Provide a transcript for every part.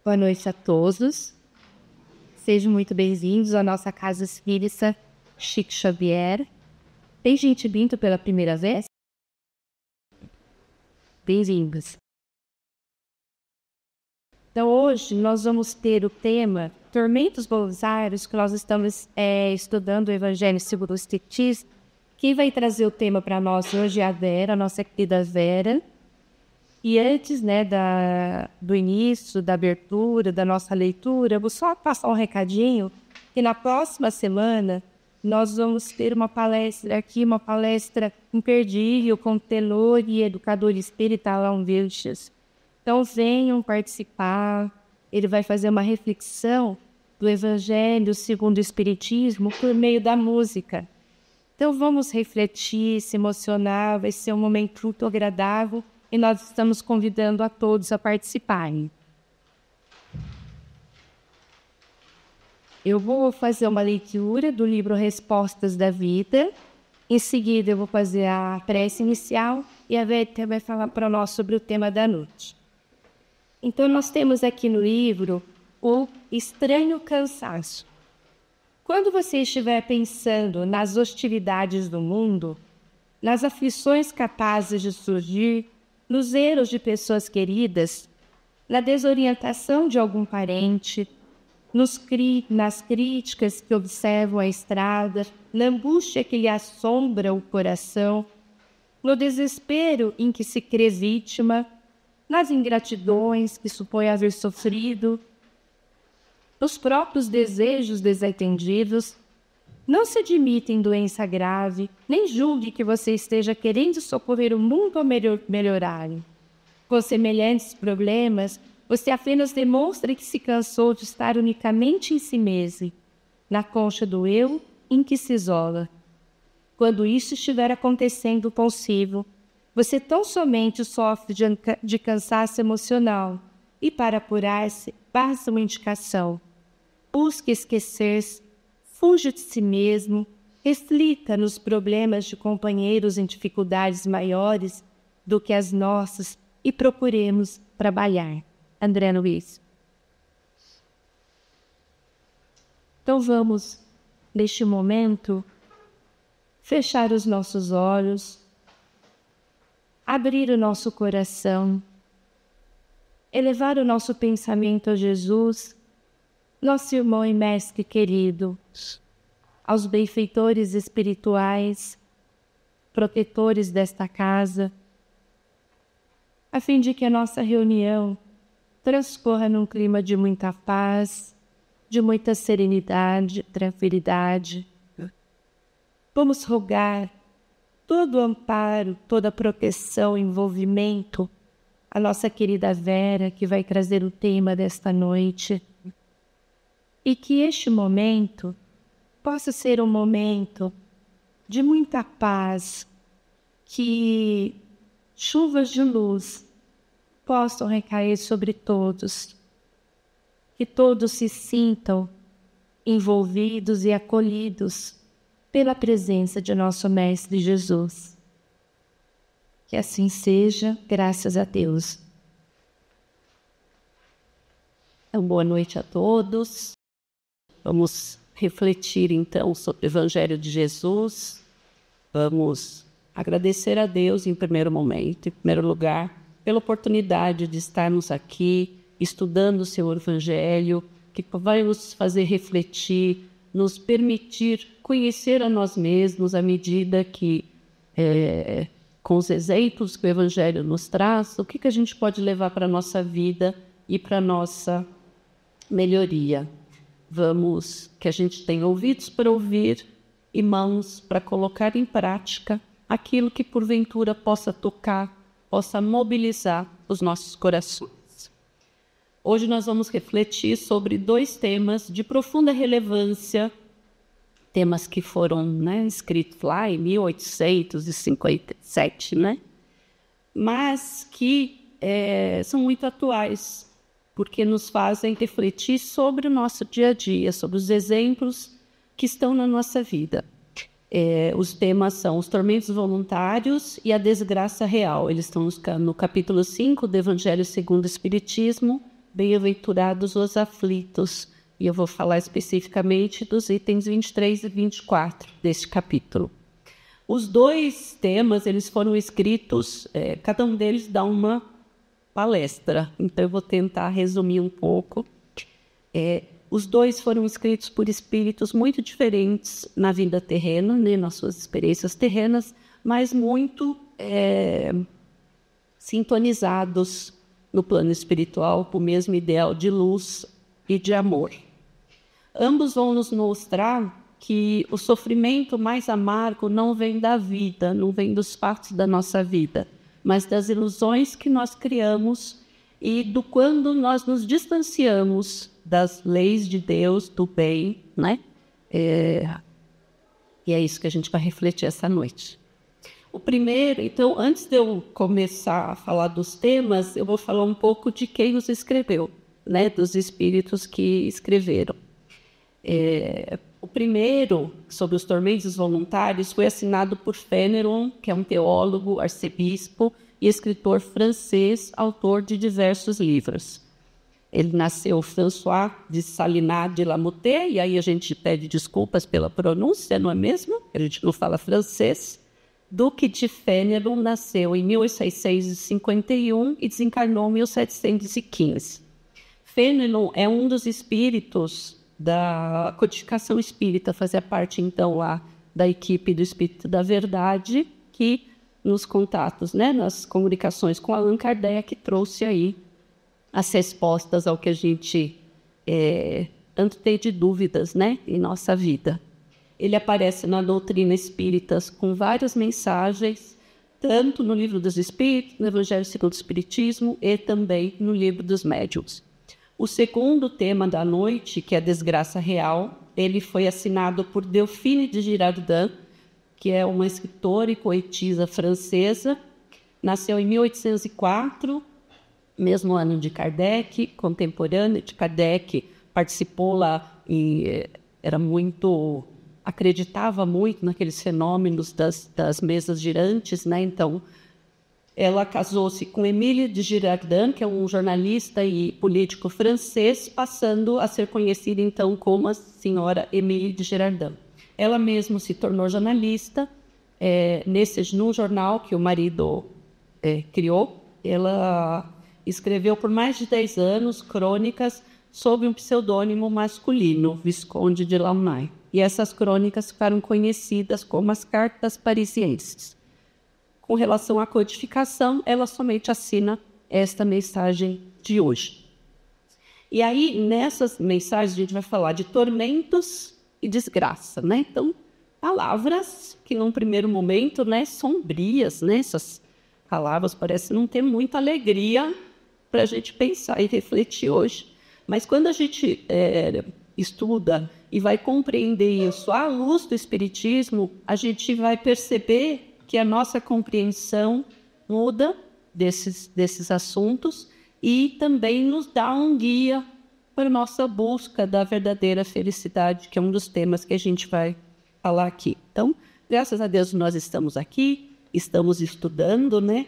Boa noite a todos. Sejam muito bem-vindos à nossa Casa Espírita Chico Xavier. Tem gente vindo pela primeira vez? Bem-vindos. Então, hoje nós vamos ter o tema Tormentos Voluntários, que nós estamos estudando o Evangelho segundo o Espiritismo. Quem vai trazer o tema para nós hoje é a Vera, a nossa querida Vera. E antes, do início, da abertura, da nossa leitura, eu vou só passar um recadinho, que na próxima semana nós vamos ter uma palestra aqui, uma palestra imperdível com o tenor e educador espírita Alain Vilches. Então venham participar, ele vai fazer uma reflexão do Evangelho segundo o Espiritismo por meio da música. Então vamos refletir, se emocionar, vai ser um momento muito agradável. E nós estamos convidando a todos a participarem. Eu vou fazer uma leitura do livro Respostas da Vida. Em seguida, eu vou fazer a prece inicial e a Vera vai falar para nós sobre o tema da noite. Então, nós temos aqui no livro o estranho cansaço. Quando você estiver pensando nas hostilidades do mundo, nas aflições capazes de surgir, nos erros de pessoas queridas, na desorientação de algum parente, nas críticas que observam a estrada, na angústia que lhe assombra o coração, no desespero em que se crê vítima, nas ingratidões que supõe haver sofrido, nos próprios desejos desatendidos. Não se admita em doença grave, nem julgue que você esteja querendo socorrer o mundo ou melhorar. Com semelhantes problemas, você apenas demonstra que se cansou de estar unicamente em si mesmo, na concha do eu em que se isola. Quando isso estiver acontecendo consigo, você tão somente sofre de cansaço emocional e, para apurar-se, basta uma indicação. Busque esquecer-se, fuja de si mesmo, reflita nos problemas de companheiros em dificuldades maiores do que as nossas e procuremos trabalhar. André Luiz. Então vamos, neste momento, fechar os nossos olhos, abrir o nosso coração, elevar o nosso pensamento a Jesus, nosso irmão e mestre querido, aos benfeitores espirituais, protetores desta casa, a fim de que a nossa reunião transcorra num clima de muita paz, de muita serenidade, tranquilidade. Vamos rogar todo o amparo, toda a proteção, envolvimento à nossa querida Vera, que vai trazer o tema desta noite. E que este momento possa ser um momento de muita paz, que chuvas de luz possam recair sobre todos, que todos se sintam envolvidos e acolhidos pela presença de nosso Mestre Jesus. Que assim seja, graças a Deus. Então, boa noite a todos. Vamos refletir, então, sobre o Evangelho de Jesus. Vamos agradecer a Deus, em primeiro momento, em primeiro lugar, pela oportunidade de estarmos aqui, estudando o seu Evangelho, que vai nos fazer refletir, nos permitir conhecer a nós mesmos à medida que, com os exemplos que o Evangelho nos traz, o que a gente pode levar para a nossa vida e para a nossa melhoria. Vamos, que a gente tenha ouvidos para ouvir e mãos para colocar em prática aquilo que porventura possa tocar, possa mobilizar os nossos corações. Hoje nós vamos refletir sobre dois temas de profunda relevância, temas que foram escritos lá em 1857, mas que são muito atuais, porque nos fazem refletir sobre o nosso dia a dia, sobre os exemplos que estão na nossa vida. Os temas são os tormentos voluntários e a desgraça real. Eles estão no capítulo 5 do Evangelho segundo o Espiritismo, bem-aventurados os aflitos. E eu vou falar especificamente dos itens 23 e 24 deste capítulo. Os dois temas, eles foram escritos, cada um deles dá uma palestra, então eu vou tentar resumir um pouco. Os dois foram escritos por espíritos muito diferentes na vida terrena, né, nas suas experiências terrenas, mas muito sintonizados no plano espiritual com o mesmo ideal de luz e de amor. Ambos vão nos mostrar que o sofrimento mais amargo não vem da vida, não vem dos fatos da nossa vida, mas das ilusões que nós criamos e do quando nós nos distanciamos das leis de Deus, do bem, né? E é isso que a gente vai refletir essa noite. O primeiro, então, antes de eu começar a falar dos temas, eu vou falar um pouco de quem os escreveu, né? Dos espíritos que escreveram. O primeiro, sobre os tormentos voluntários, foi assinado por Fénelon, que é um teólogo, arcebispo e escritor francês, autor de diversos livros. Ele nasceu François de Salinas de la Motte, e aí a gente pede desculpas pela pronúncia, não é mesmo? A gente não fala francês. Duque de Fénelon nasceu em 1651 e desencarnou em 1715. Fénelon é um dos espíritos da codificação espírita, fazia parte então lá da equipe do Espírito da Verdade, que nos contatos, né, nas comunicações com Allan Kardec, trouxe aí as respostas ao que a gente tanto tem de dúvidas, né, em nossa vida. Ele aparece na doutrina espírita com várias mensagens, tanto no Livro dos Espíritos, no Evangelho segundo o Espiritismo e também no Livro dos Médiuns. O segundo tema da noite, que é a desgraça real, ele foi assinado por Delphine de Girardin, que é uma escritora e poetisa francesa. Nasceu em 1804, mesmo ano de Kardec, contemporânea de Kardec, participou lá e acreditava muito naqueles fenômenos das mesas girantes, né? Então, ela casou-se com Émile de Girardin, que é um jornalista e político francês, passando a ser conhecida então como a senhora Émile de Girardin. Ela mesma se tornou jornalista num jornal que o marido criou. Ela escreveu por mais de 10 anos crônicas sob um pseudônimo masculino, Visconde de Launay. E essas crônicas ficaram conhecidas como as Cartas Parisienses. Com relação à codificação, ela somente assina esta mensagem de hoje. E aí, nessas mensagens, a gente vai falar de tormentos e desgraça, né? Então, palavras que, num primeiro momento, né, sombrias, né? Essas palavras parecem não ter muita alegria para a gente pensar e refletir hoje. Mas quando a gente estuda e vai compreender isso à luz do Espiritismo, a gente vai perceber que a nossa compreensão muda desses assuntos e também nos dá um guia para a nossa busca da verdadeira felicidade, que é um dos temas que a gente vai falar aqui. Então, graças a Deus nós estamos aqui, estamos estudando, né?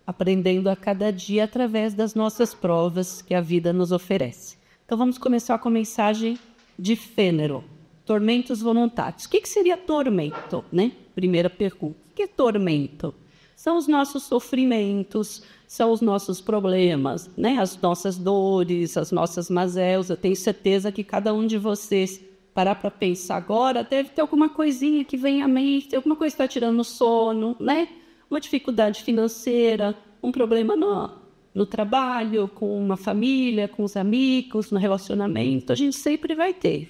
Aprendendo a cada dia através das nossas provas que a vida nos oferece. Então, vamos começar com a mensagem de Fénelon. Tormentos voluntários. O que seria tormento, né? Primeira pergunta. O que é tormento? São os nossos sofrimentos, são os nossos problemas, né? As nossas dores, as nossas mazelas. Eu tenho certeza que cada um de vocês parar para pensar agora, deve ter alguma coisinha que vem à mente, alguma coisa que está tirando o sono, né? Uma dificuldade financeira, um problema no trabalho, com uma família, com os amigos, no relacionamento. A gente sempre vai ter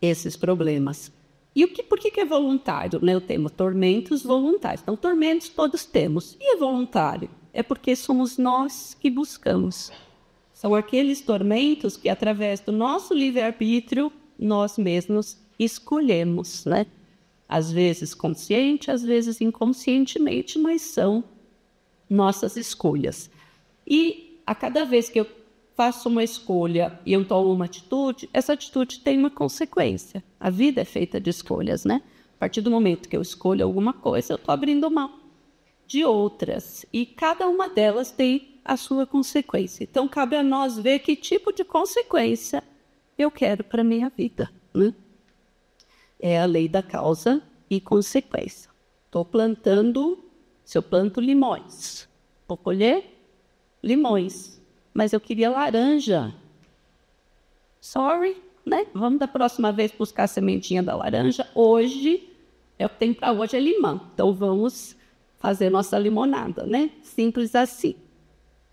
esses problemas. E por que é voluntário, né? O tema tormentos voluntários. Então, tormentos todos temos. E é voluntário? É porque somos nós que buscamos. São aqueles tormentos que, através do nosso livre-arbítrio, nós mesmos escolhemos, né? Às vezes consciente, às vezes inconscientemente, mas são nossas escolhas. E a cada vez que eu faço uma escolha e eu tomo uma atitude, essa atitude tem uma consequência. A vida é feita de escolhas, né? A partir do momento que eu escolho alguma coisa, eu estou abrindo mão de outras. E cada uma delas tem a sua consequência. Então, cabe a nós ver que tipo de consequência eu quero para a minha vida, né? É a lei da causa e consequência. Estou plantando, se eu planto limões, vou colher limões, mas eu queria laranja. Sorry, né? Vamos da próxima vez buscar a sementinha da laranja. Hoje, é o que tem para hoje é limão. Então, vamos fazer nossa limonada, né? Simples assim.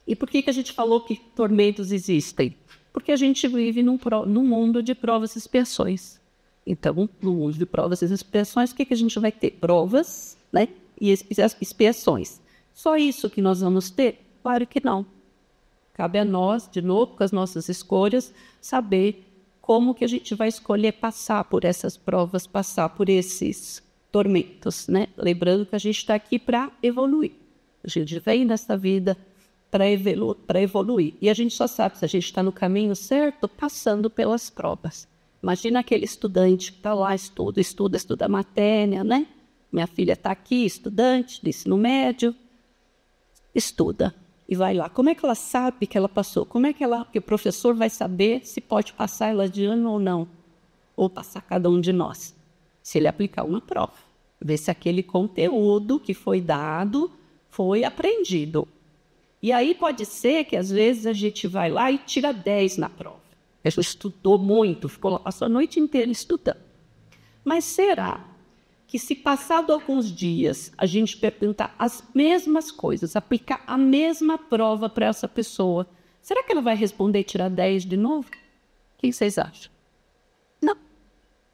E por que a gente falou que tormentos existem? Porque a gente vive num mundo de provas e expiações. Então, no mundo de provas e expiações, o que a gente vai ter? Provas, né? E expiações. Só isso que nós vamos ter? Claro que não. Cabe a nós, de novo, com as nossas escolhas, saber como que a gente vai escolher passar por essas provas, passar por esses tormentos, né? Lembrando que a gente está aqui para evoluir. A gente vem nessa vida para evoluir. E a gente só sabe se a gente está no caminho certo passando pelas provas. Imagina aquele estudante que está lá, estuda matéria, né? Minha filha está aqui, estudante de ensino médio, estuda e vai lá. Como é que ela sabe que ela passou? Como é que o professor vai saber se pode passar ela de ano ou não? Ou passar cada um de nós? Se ele aplicar uma prova. Ver se aquele conteúdo que foi dado foi aprendido. E aí pode ser que às vezes a gente vai lá e tira 10 na prova. A gente estudou muito, passou a noite inteira estudando. Mas será que se passado alguns dias a gente perguntar as mesmas coisas, aplicar a mesma prova para essa pessoa, será que ela vai responder e tirar 10 de novo? O que vocês acham? Não.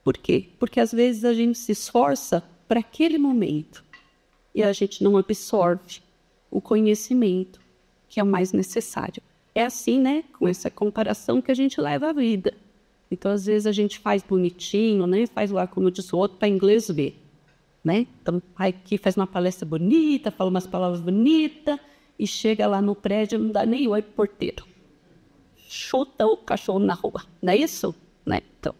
Por quê? Porque às vezes a gente se esforça para aquele momento e a gente não absorve o conhecimento que é o mais necessário. É assim, né? Com essa comparação que a gente leva a vida. Então, às vezes, a gente faz bonitinho, né? Faz lá, como disse o outro, para inglês ver. Né? Então, aqui faz uma palestra bonita, fala umas palavras bonitas, e chega lá no prédio, não dá nem oi pro porteiro. Chuta o cachorro na rua. Não é isso? Né? Então,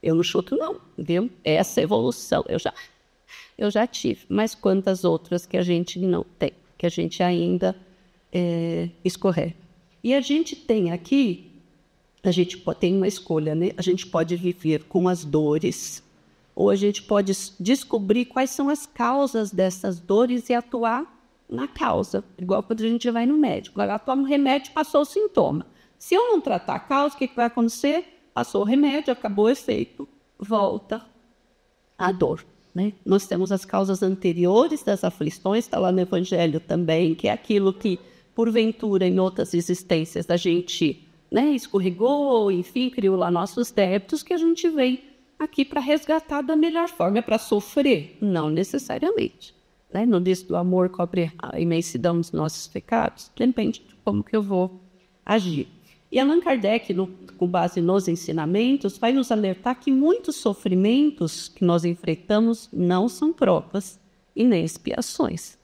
eu não chuto, não. Viu? Essa evolução eu já tive. Mas quantas outras que a gente não tem, que a gente ainda escorrega. E a gente tem aqui, a gente tem uma escolha, né? A gente pode viver com as dores, ou a gente pode descobrir quais são as causas dessas dores e atuar na causa. Igual quando a gente vai no médico. Ela toma um remédio, passou o sintoma. Se eu não tratar a causa, o que vai acontecer? Passou o remédio, acabou o efeito, volta a dor. Né? Nós temos as causas anteriores das aflições, está lá no Evangelho também, que é aquilo que, porventura, em outras existências, a gente, né, escorregou, enfim, criou lá nossos débitos, que a gente vem aqui para resgatar da melhor forma. É para sofrer? Não necessariamente. Né? No disco do amor cobre a imensidão dos nossos pecados, depende de como que eu vou agir. E Allan Kardec, com base nos ensinamentos, vai nos alertar que muitos sofrimentos que nós enfrentamos não são provas e nem expiações.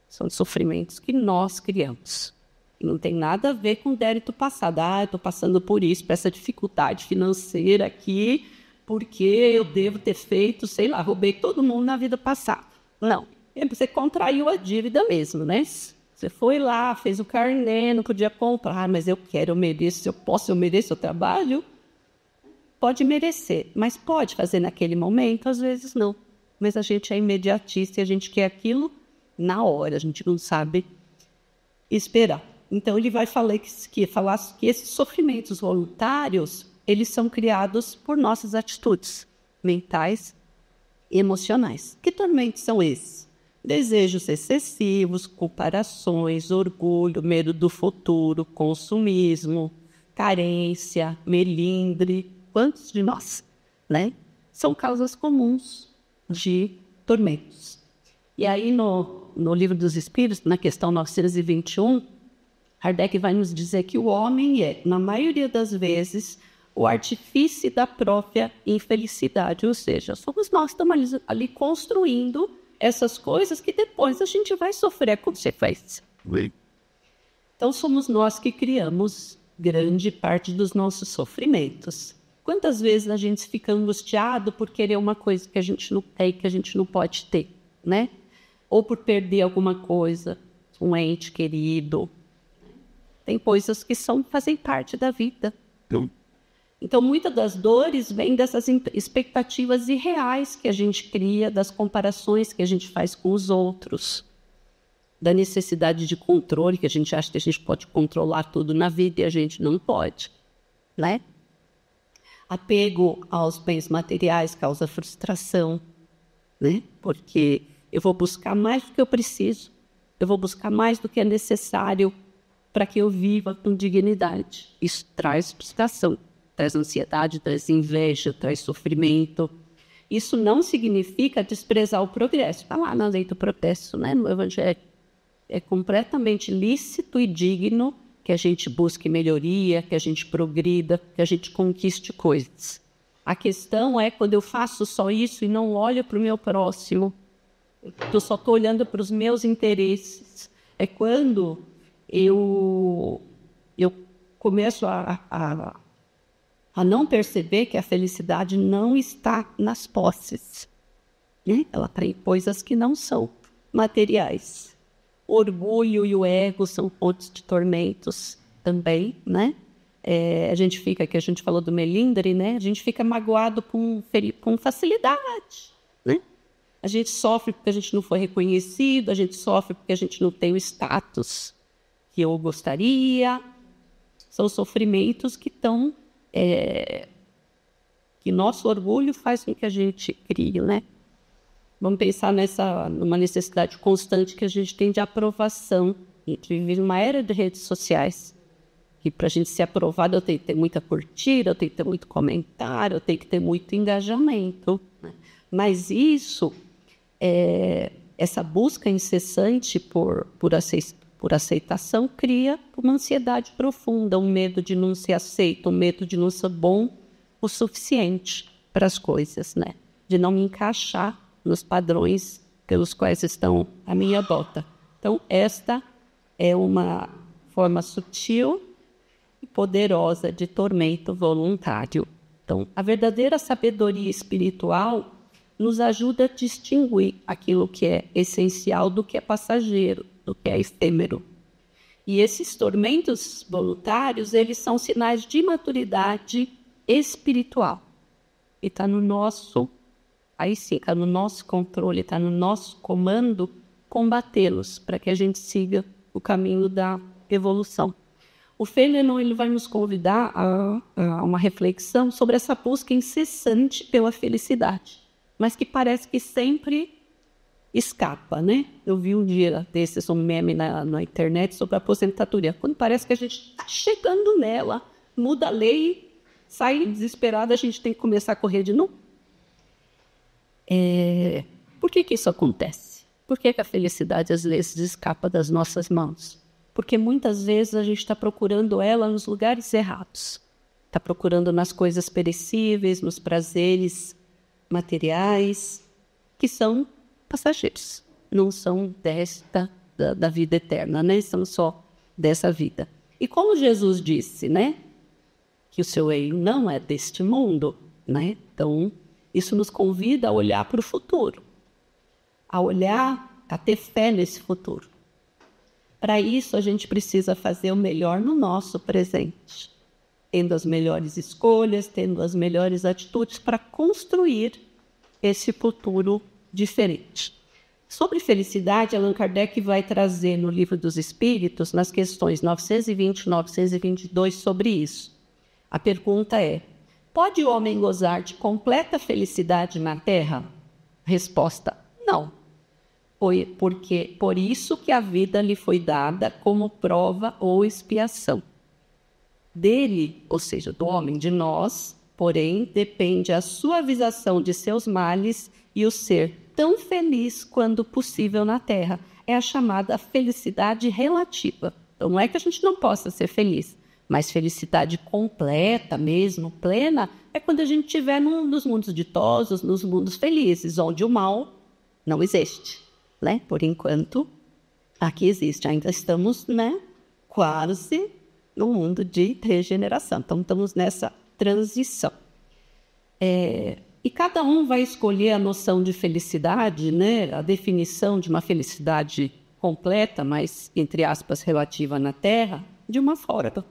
São sofrimentos que nós criamos. E não tem nada a ver com o débito passado. Eu estou passando por isso, por essa dificuldade financeira aqui, porque eu devo ter feito, sei lá, roubei todo mundo na vida passada. Não. Você contraiu a dívida mesmo, né? Você foi lá, fez o carnê, não podia comprar, mas eu quero, eu mereço, eu posso, eu mereço, eu trabalho. Pode merecer, mas pode fazer naquele momento, às vezes não. Mas a gente é imediatista e a gente quer aquilo na hora, a gente não sabe esperar. Então, ele vai falar que esses sofrimentos voluntários, eles são criados por nossas atitudes mentais e emocionais. Que tormentos são esses? Desejos excessivos, comparações, orgulho, medo do futuro, consumismo, carência, melindre. Quantos de nós, né? São causas comuns de tormentos. E aí, no Livro dos Espíritos, na questão 921, Kardec vai nos dizer que o homem é, na maioria das vezes, o artifício da própria infelicidade. Ou seja, somos nós que estamos ali construindo essas coisas que depois a gente vai sofrer a consequência. Então, somos nós que criamos grande parte dos nossos sofrimentos. Quantas vezes a gente fica angustiado por querer uma coisa que a gente não tem, que a gente não pode ter, né? Ou por perder alguma coisa, um ente querido. Tem coisas que fazem parte da vida. Então, muitas das dores vêm dessas expectativas irreais que a gente cria, das comparações que a gente faz com os outros, da necessidade de controle, que a gente acha que a gente pode controlar tudo na vida e a gente não pode, né? Apego aos bens materiais causa frustração, né? Porque eu vou buscar mais do que eu preciso, eu vou buscar mais do que é necessário para que eu viva com dignidade. Isso traz frustração, traz ansiedade, traz inveja, traz sofrimento. Isso não significa desprezar o progresso. Está lá na lei do progresso, né? No Evangelho. É completamente lícito e digno que a gente busque melhoria, que a gente progrida, que a gente conquiste coisas. A questão é quando eu faço só isso e não olho para o meu próximo, eu só estou olhando para os meus interesses. É quando eu começo a não perceber que a felicidade não está nas posses, né? Ela tem coisas que não são materiais. O orgulho e o ego são fontes de tormentos também, né? A gente falou do melindre, né? A gente fica magoado com facilidade, né? A gente sofre porque a gente não foi reconhecido, a gente sofre porque a gente não tem o status que eu gostaria. São sofrimentos que que nosso orgulho faz com que a gente crie, né? Vamos pensar numa necessidade constante que a gente tem de aprovação. A gente vive numa era de redes sociais. E para a gente ser aprovado, eu tenho que ter muita curtida, eu tenho que ter muito comentário, eu tenho que ter muito engajamento, né? Mas essa busca incessante por aceitação cria uma ansiedade profunda, um medo de não ser aceito, um medo de não ser bom o suficiente para as coisas, né? De não me encaixar nos padrões pelos quais estão à minha volta. Então, esta é uma forma sutil e poderosa de tormento voluntário. Então, a verdadeira sabedoria espiritual nos ajuda a distinguir aquilo que é essencial do que é passageiro, do que é efêmero. E esses tormentos voluntários, eles são sinais de maturidade espiritual. E está no nosso... Aí sim, está no nosso controle, está no nosso comando combatê-los, para que a gente siga o caminho da evolução. O Fénelon, ele vai nos convidar a uma reflexão sobre essa busca incessante pela felicidade, mas que parece que sempre escapa, né? Eu vi um dia desses, um meme na internet sobre a aposentadoria, quando parece que a gente está chegando nela, muda a lei, sai desesperada, a gente tem que começar a correr de novo. Por que isso acontece? Por que a felicidade às vezes escapa das nossas mãos? Porque muitas vezes a gente está procurando ela nos lugares errados. Está procurando nas coisas perecíveis, nos prazeres materiais, que são passageiros. Não são da vida eterna, né? São só dessa vida. E como Jesus disse, né? Que o seu reino não é deste mundo, né? Então, isso nos convida a olhar para o futuro, a ter fé nesse futuro. Para isso, a gente precisa fazer o melhor no nosso presente, tendo as melhores escolhas, tendo as melhores atitudes para construir esse futuro diferente. Sobre felicidade, Allan Kardec vai trazer no Livro dos Espíritos, nas questões 920 e 922, sobre isso. A pergunta é: pode o homem gozar de completa felicidade na Terra? Resposta: não. Por isso que a vida lhe foi dada como prova ou expiação. Dele, ou seja, do homem, de nós, porém, depende a suavização de seus males e o ser tão feliz quanto possível na Terra. É a chamada felicidade relativa. Então, não é que a gente não possa ser feliz, mas felicidade completa mesmo, plena, é quando a gente estiver nos mundos ditosos, nos mundos felizes, onde o mal não existe, né? Por enquanto, aqui existe. Ainda estamos, né, quase no mundo de regeneração. Então, estamos nessa transição. E cada um vai escolher a noção de felicidade, né? A definição de uma felicidade completa, mas, entre aspas, relativa na Terra, de uma forma.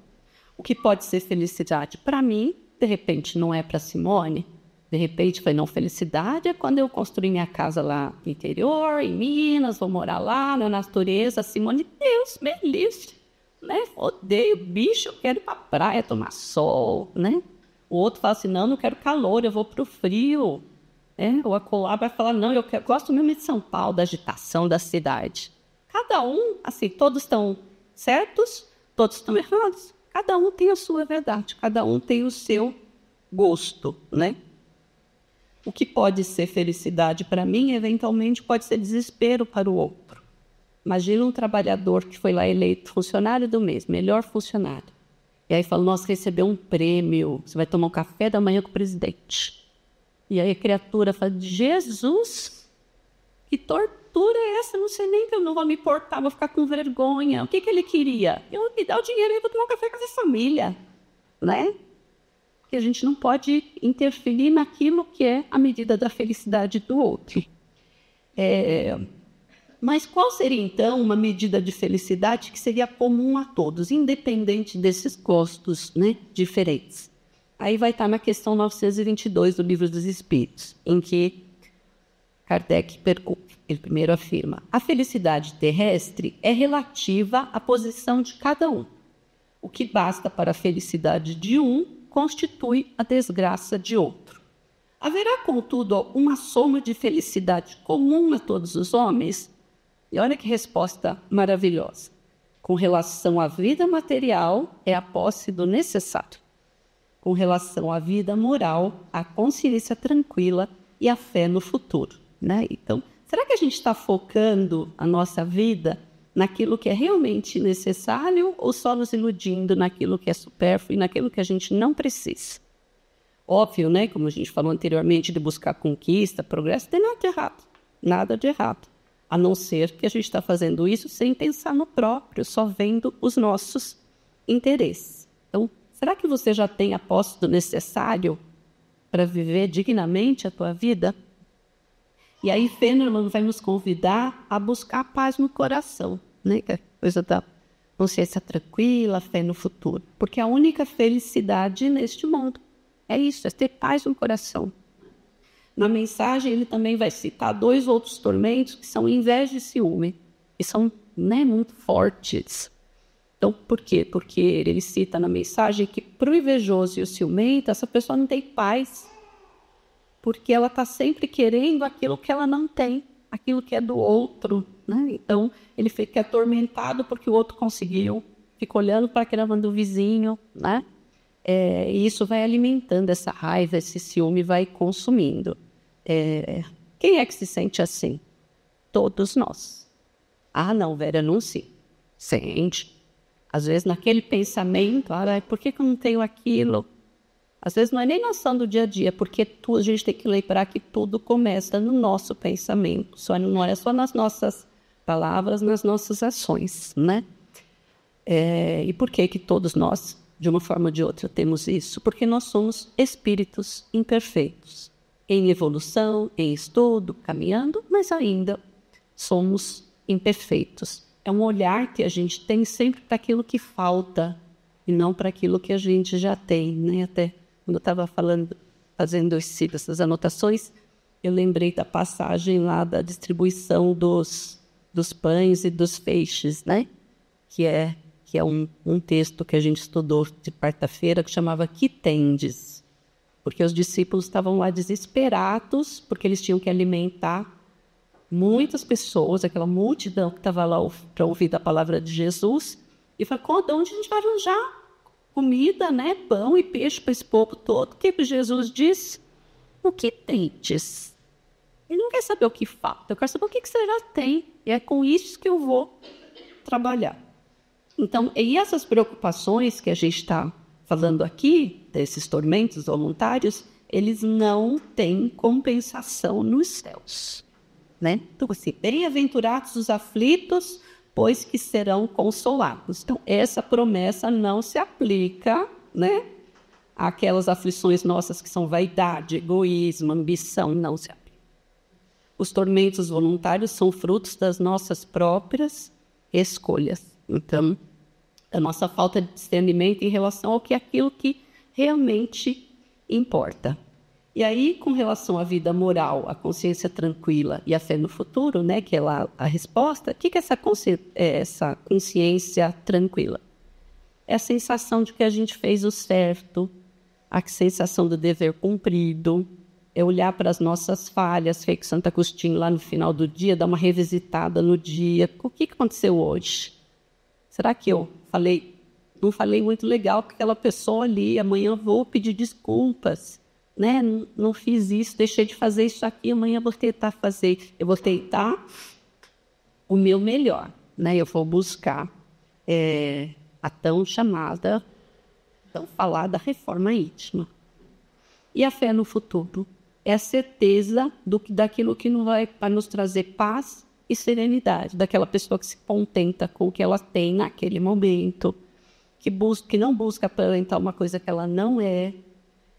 O que pode ser felicidade para mim, de repente não é para Simone. De repente foi não, felicidade é quando eu construir minha casa lá no interior, em Minas, vou morar lá na natureza. Simone, Deus me livre, né? Odeio bicho, eu quero ir para a praia tomar sol, né? O outro fala assim, não quero calor, eu vou para o frio. O acolá vai falar, não, gosto mesmo de São Paulo, da agitação da cidade. Cada um, assim, todos estão certos, todos estão errados. Cada um tem a sua verdade, cada um tem o seu gosto, né? O que pode ser felicidade para mim, eventualmente pode ser desespero para o outro. Imagina um trabalhador que foi lá eleito funcionário do mês, melhor funcionário. E aí fala, nossa, recebeu um prêmio, você vai tomar um café da manhã com o presidente. E aí a criatura fala, Jesus, que tortura é essa? Não sei nem que eu não vou me importar, vou ficar com vergonha. O que ele queria? Eu me dar o dinheiro e vou tomar um café com a família, né? Que a gente não pode interferir naquilo que é a medida da felicidade do outro. Mas qual seria, então, uma medida de felicidade que seria comum a todos, independente desses gostos, né, diferentes? Aí vai estar na questão 922 do Livro dos Espíritos, em que Kardec pergunta, ele primeiro afirma, a felicidade terrestre é relativa à posição de cada um. O que basta para a felicidade de um constitui a desgraça de outro. Haverá, contudo, uma soma de felicidade comum a todos os homens? E olha que resposta maravilhosa. Com relação à vida material, é a posse do necessário. Com relação à vida moral, a consciência tranquila e a fé no futuro, né? Então, será que a gente está focando a nossa vida naquilo que é realmente necessário ou só nos iludindo naquilo que é supérfluo e naquilo que a gente não precisa? Óbvio, né? Como a gente falou anteriormente, de buscar conquista, progresso, não tem nada de errado. Nada de errado. A não ser que a gente está fazendo isso sem pensar no próprio, só vendo os nossos interesses. Então, será que você já tem a posse do necessário para viver dignamente a tua vida? E aí, Feynman vai nos convidar a buscar a paz no coração, né? Que é a coisa da consciência tranquila, fé no futuro. Porque a única felicidade neste mundo é isso, é ter paz no coração. Na mensagem, ele também vai citar 2 outros tormentos que são inveja e ciúme, e são, né, muito fortes. Então, por quê? Porque ele cita na mensagem que para o invejoso e o ciumento, essa pessoa não tem paz, porque ela está sempre querendo aquilo que ela não tem, aquilo que é do outro, né? Então, ele fica atormentado porque o outro conseguiu, fica olhando para aquela do vizinho, né? E isso vai alimentando essa raiva, esse ciúme vai consumindo. Quem é que se sente assim? Todos nós. Ah, não, Vera, não se sente. Às vezes, naquele pensamento, por que eu não tenho aquilo? Às vezes, não é nem noção do dia a dia, porque a gente tem que lembrar que tudo começa no nosso pensamento. Não é só nas nossas palavras, nas nossas ações, né? E por que todos nós, de uma forma ou de outra, temos isso? Porque nós somos espíritos imperfeitos, em evolução, em estudo, caminhando, mas ainda somos imperfeitos. É um olhar que a gente tem sempre para aquilo que falta e não para aquilo que a gente já tem, né? Até quando eu estava fazendo essas anotações, eu lembrei da passagem lá da distribuição dos pães e dos feixes, né? Que é um texto que a gente estudou de quarta-feira, que chamava Que Tendes? Porque os discípulos estavam lá desesperados, porque eles tinham que alimentar muitas pessoas, aquela multidão que estava lá para ouvir a palavra de Jesus, e falou, de onde a gente vai arranjar comida, né? Pão e peixe para esse povo todo? O que Jesus disse? O que tendes? Ele não quer saber o que falta, eu quero saber o que você já tem, e é com isso que eu vou trabalhar. Então, e essas preocupações que a gente está falando aqui, desses tormentos voluntários, eles não têm compensação nos céus, né? Então, assim, bem-aventurados os aflitos, pois que serão consolados. Então, essa promessa não se aplica, né, àquelas aflições nossas que são vaidade, egoísmo, ambição, não se aplica. Os tormentos voluntários são frutos das nossas próprias escolhas. Então, a nossa falta de discernimento em relação ao que é aquilo que realmente importa. E aí, com relação à vida moral, a consciência tranquila e a fé no futuro, né, que é lá a resposta, o que é essa consciência tranquila? É a sensação de que a gente fez o certo, a sensação do dever cumprido, é olhar para as nossas falhas, feito Santo Agostinho lá no final do dia, dar uma revisitada no dia. O que aconteceu hoje? Será que eu não falei muito legal com aquela pessoa ali, amanhã vou pedir desculpas, né? Não fiz isso, deixei de fazer isso aqui, amanhã vou tentar fazer. Eu vou tentar o meu melhor, né? Eu vou buscar a tão falada reforma íntima. E a fé no futuro é a certeza daquilo que vai nos trazer paz e serenidade, daquela pessoa que se contenta com o que ela tem naquele momento, que não busca aparentar uma coisa que ela não é,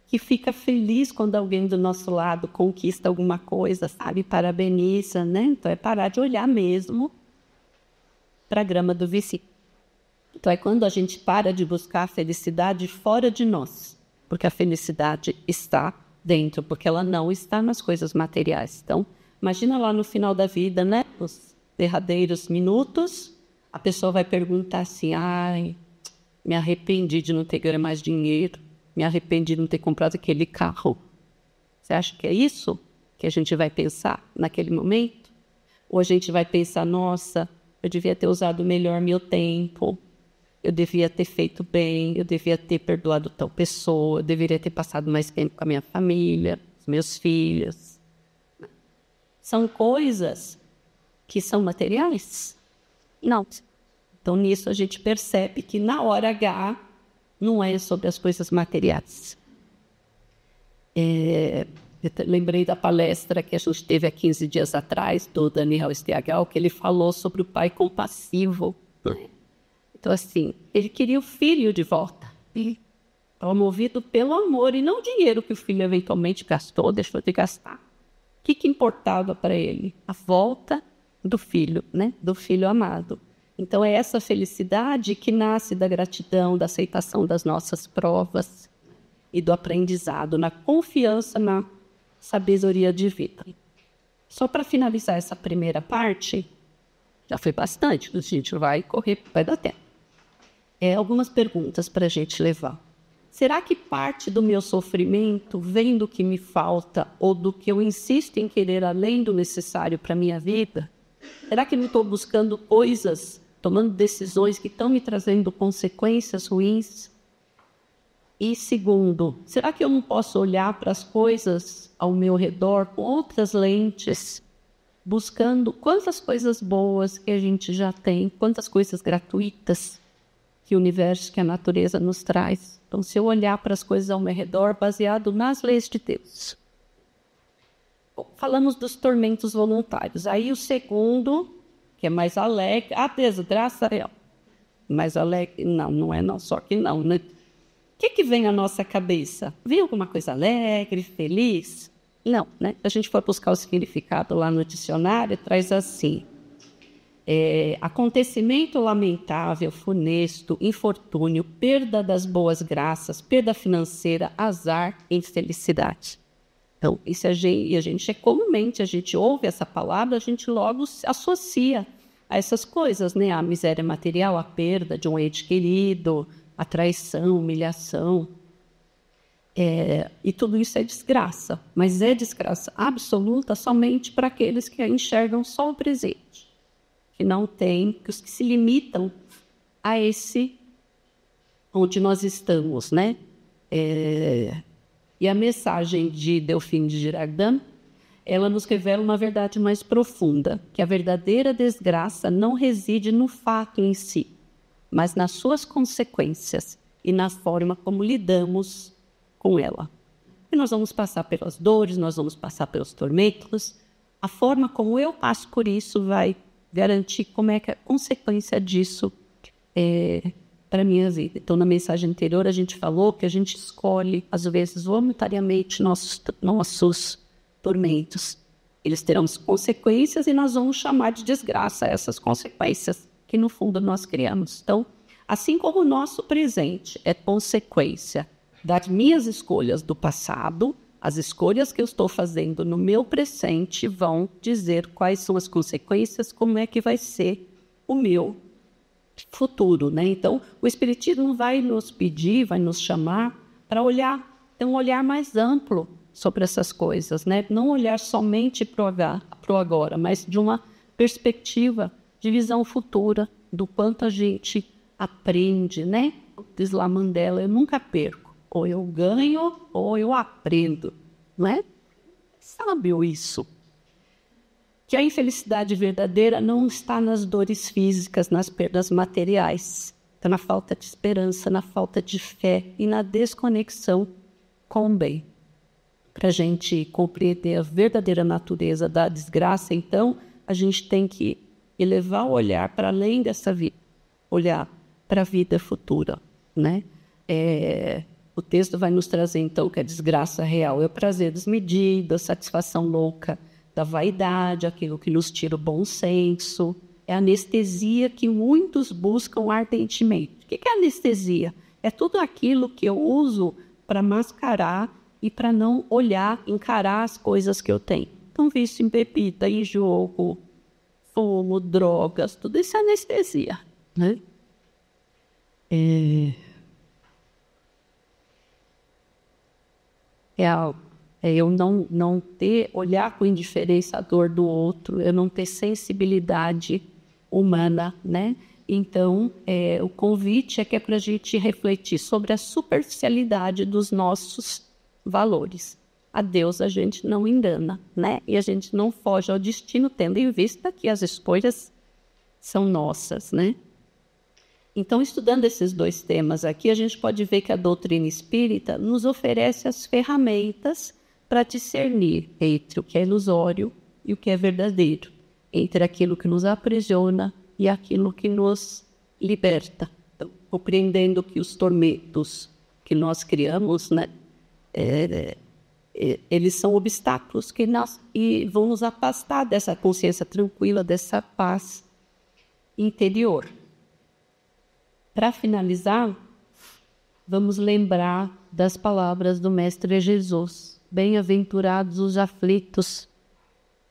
que fica feliz quando alguém do nosso lado conquista alguma coisa, sabe, parabeniza, né? Então é parar de olhar mesmo para a grama do vizinho. Então é quando a gente para de buscar a felicidade fora de nós, porque a felicidade está dentro, porque ela não está nas coisas materiais. Então, imagina lá no final da vida, né? Os derradeiros minutos, a pessoa vai perguntar assim, me arrependi de não ter ganho mais dinheiro, me arrependi de não ter comprado aquele carro. Você acha que é isso que a gente vai pensar naquele momento? Ou a gente vai pensar, nossa, eu devia ter usado melhor meu tempo, eu devia ter feito bem, eu devia ter perdoado tal pessoa, eu deveria ter passado mais tempo com a minha família, os meus filhos. São coisas que são materiais? Não. Então, nisso a gente percebe que na hora H não é sobre as coisas materiais. Eu lembrei da palestra que a gente teve há 15 dias atrás, do Daniel Stiagal, que ele falou sobre o pai compassivo. Então, assim, ele queria o filho de volta. Estava movido pelo amor e não o dinheiro que o filho eventualmente gastou, deixou de gastar. O que importava para ele? A volta do filho, né? Do filho amado. Então, é essa felicidade que nasce da gratidão, da aceitação das nossas provas e do aprendizado, na confiança na sabedoria divina. Só para finalizar essa primeira parte, já foi bastante, a gente vai correr, vai dar tempo. Algumas perguntas para a gente levar. Será que parte do meu sofrimento vem do que me falta ou do que eu insisto em querer além do necessário para a minha vida? Será que eu estou buscando coisas, tomando decisões que estão me trazendo consequências ruins? E segundo, será que eu não posso olhar para as coisas ao meu redor com outras lentes, buscando quantas coisas boas que a gente já tem, quantas coisas gratuitas que o universo, que a natureza nos traz? Então, se eu olhar para as coisas ao meu redor baseado nas leis de Deus. Bom, falamos dos tormentos voluntários. Aí o segundo, que é mais alegre, a desgraça é mais alegre. Não é não, só que não, né? O que vem à nossa cabeça? Vem alguma coisa alegre, feliz? Não, né? Se a gente for buscar o significado lá no dicionário, traz assim: acontecimento lamentável, funesto, infortúnio, perda das boas graças, perda financeira, azar, infelicidade. Então, isso a gente comumente, a gente ouve essa palavra, a gente logo associa a essas coisas, né? A miséria material, a perda de um ente querido, a traição, humilhação. E tudo isso é desgraça, mas é desgraça absoluta somente para aqueles que enxergam só o presente, que não tem, que os que se limitam a esse onde nós estamos, né? E a mensagem de Delphine de Girardin, ela nos revela uma verdade mais profunda, que a verdadeira desgraça não reside no fato em si, mas nas suas consequências e na forma como lidamos com ela. E nós vamos passar pelas dores, nós vamos passar pelos tormentos. A forma como eu passo por isso vai garantir como é que é a consequência disso para a minha vida. Então, na mensagem anterior, a gente falou que a gente escolhe, às vezes, voluntariamente, nossos tormentos. Eles terão consequências e nós vamos chamar de desgraça essas consequências que, no fundo, nós criamos. Então, Assim como o nosso presente é consequência das minhas escolhas do passado, as escolhas que eu estou fazendo no meu presente vão dizer quais são as consequências, como é que vai ser o meu futuro, né? Então, o Espiritismo vai nos pedir, vai nos chamar para olhar, ter um olhar mais amplo sobre essas coisas, né? Não olhar somente para o agora, mas de uma perspectiva de visão futura, do quanto a gente aprende, né? Diz lá Mandela, eu nunca perco, ou eu ganho ou eu aprendo, não é? Sabe isso? Que a infelicidade verdadeira não está nas dores físicas, nas perdas materiais. Está na falta de esperança, na falta de fé e na desconexão com o bem. Para a gente compreender a verdadeira natureza da desgraça, então, a gente tem que elevar o olhar para além dessa vida, olhar para a vida futura, né? O texto vai nos trazer, então, que a desgraça real é o prazer desmedido, a satisfação louca da vaidade, aquilo que nos tira o bom senso, é a anestesia que muitos buscam ardentemente. O que é anestesia? É tudo aquilo que eu uso para mascarar e para não olhar, encarar as coisas que eu tenho. Então, vício em bebida, em jogo, fumo, drogas, tudo isso é anestesia, né? Eu não ter, olhar com indiferença a dor do outro, eu não ter sensibilidade humana, né? Então, o convite é que é para a gente refletir sobre a superficialidade dos nossos valores. A Deus a gente não engana, né? E a gente não foge ao destino, tendo em vista que as escolhas são nossas, né? Então, estudando esses dois temas aqui, a gente pode ver que a doutrina espírita nos oferece as ferramentas para discernir entre o que é ilusório e o que é verdadeiro, entre aquilo que nos aprisiona e aquilo que nos liberta. Então, compreendendo que os tormentos que nós criamos, né, eles são obstáculos que vão nos afastar dessa consciência tranquila, dessa paz interior. Para finalizar, vamos lembrar das palavras do Mestre Jesus. Bem-aventurados os aflitos,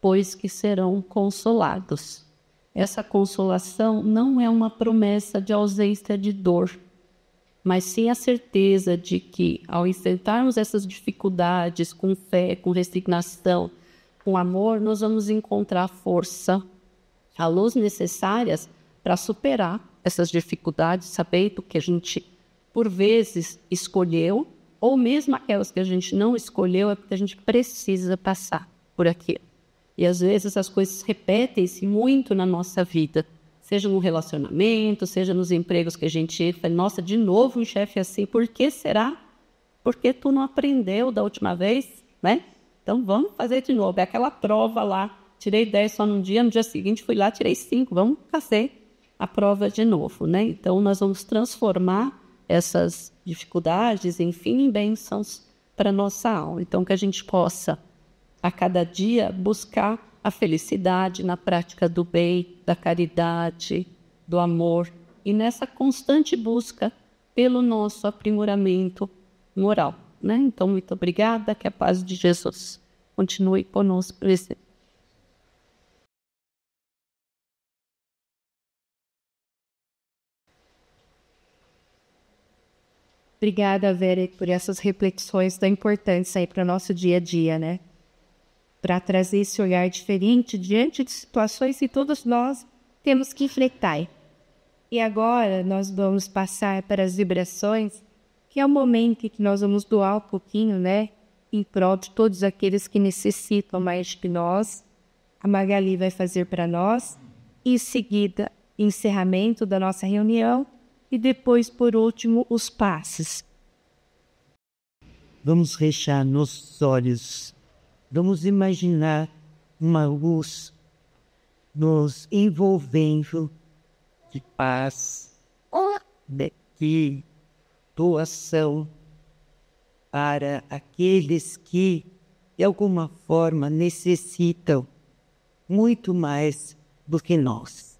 pois que serão consolados. Essa consolação não é uma promessa de ausência de dor, mas sim a certeza de que, ao enfrentarmos essas dificuldades com fé, com resignação, com amor, nós vamos encontrar a força, a luz necessárias para superar essas dificuldades, sabendo que a gente, por vezes, escolheu, ou mesmo aquelas que a gente não escolheu, é porque a gente precisa passar por aquilo. E, às vezes, as coisas repetem-se muito na nossa vida, seja no relacionamento, seja nos empregos que a gente fala, nossa, de novo um chefe assim, por que será? Porque tu não aprendeu da última vez, né? Então, vamos fazer de novo. É aquela prova lá, tirei 10 só num dia, no dia seguinte fui lá, tirei 5, vamos fazer a prova de novo, né? Então, nós vamos transformar essas dificuldades, enfim, em bênçãos para a nossa alma. Então, que a gente possa, a cada dia, buscar a felicidade na prática do bem, da caridade, do amor, e nessa constante busca pelo nosso aprimoramento moral, né? Então, muito obrigada, que a paz de Jesus continue conosco presente. Obrigada, Vera, por essas reflexões tão importantes aí para o nosso dia a dia, né? Para trazer esse olhar diferente diante de situações que todos nós temos que enfrentar. E agora nós vamos passar para as vibrações, que é o momento em que nós vamos doar um pouquinho, né? Em prol de todos aqueles que necessitam mais que nós. A Magali vai fazer para nós. Em seguida, encerramento da nossa reunião. E depois, por último, os passes. Vamos fechar nossos olhos. Vamos imaginar uma luz nos envolvendo de paz, de doação para aqueles que, de alguma forma, necessitam muito mais do que nós.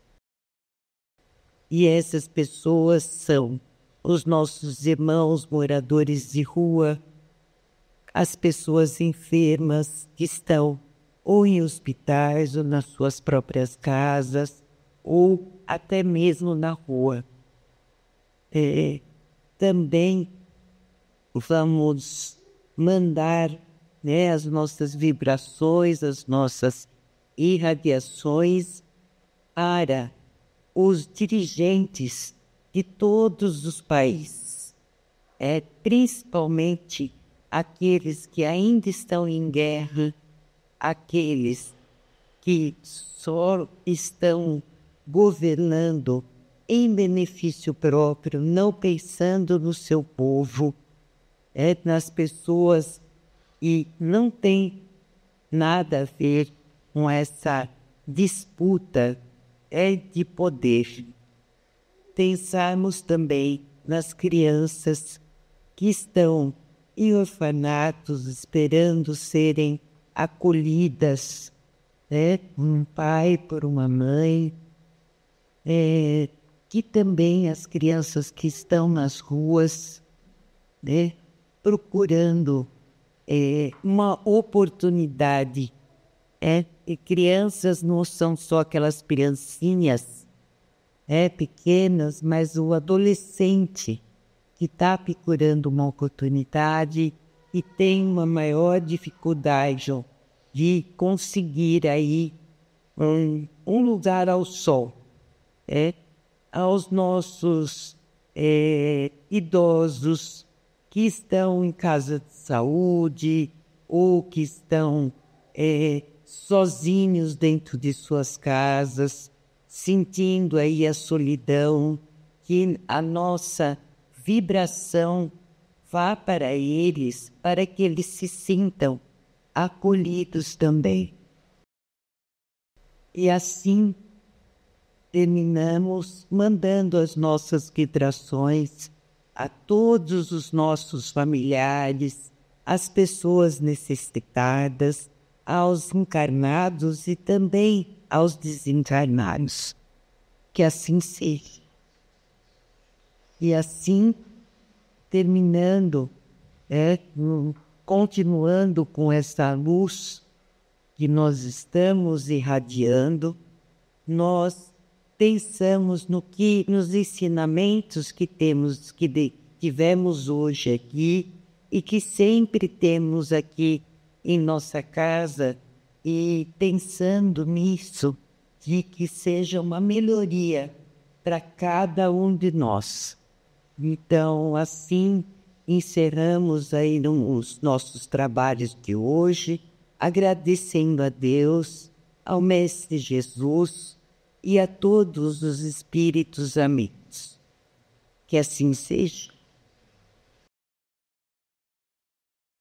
E essas pessoas são os nossos irmãos moradores de rua, as pessoas enfermas que estão ou em hospitais ou nas suas próprias casas, ou até mesmo na rua. Também vamos mandar, né, as nossas vibrações, as nossas irradiações para os dirigentes de todos os países, principalmente aqueles que ainda estão em guerra, aqueles que só estão governando em benefício próprio, não pensando no seu povo, nas pessoas, e não tem nada a ver com essa disputa de poder. Pensarmos também nas crianças que estão em orfanatos esperando serem acolhidas, por um pai, por uma mãe, que também as crianças que estão nas ruas, procurando uma oportunidade. E crianças não são só aquelas criancinhas pequenas, mas o adolescente que está procurando uma oportunidade e tem uma maior dificuldade de conseguir aí um lugar ao sol. Aos nossos idosos que estão em casa de saúde ou que estão sozinhos dentro de suas casas, sentindo aí a solidão, que a nossa vibração vá para eles, para que eles se sintam acolhidos também. E assim terminamos mandando as nossas vibrações a todos os nossos familiares, às pessoas necessitadas, aos encarnados e também aos desencarnados. Que assim seja. E assim, terminando, continuando com essa luz que nós estamos irradiando, nós pensamos nos ensinamentos que tivemos hoje aqui e que sempre temos aqui em nossa casa, e pensando nisso, de que seja uma melhoria para cada um de nós. Então, assim, encerramos aí os nossos trabalhos de hoje, agradecendo a Deus, ao Mestre Jesus e a todos os espíritos amigos. Que assim seja.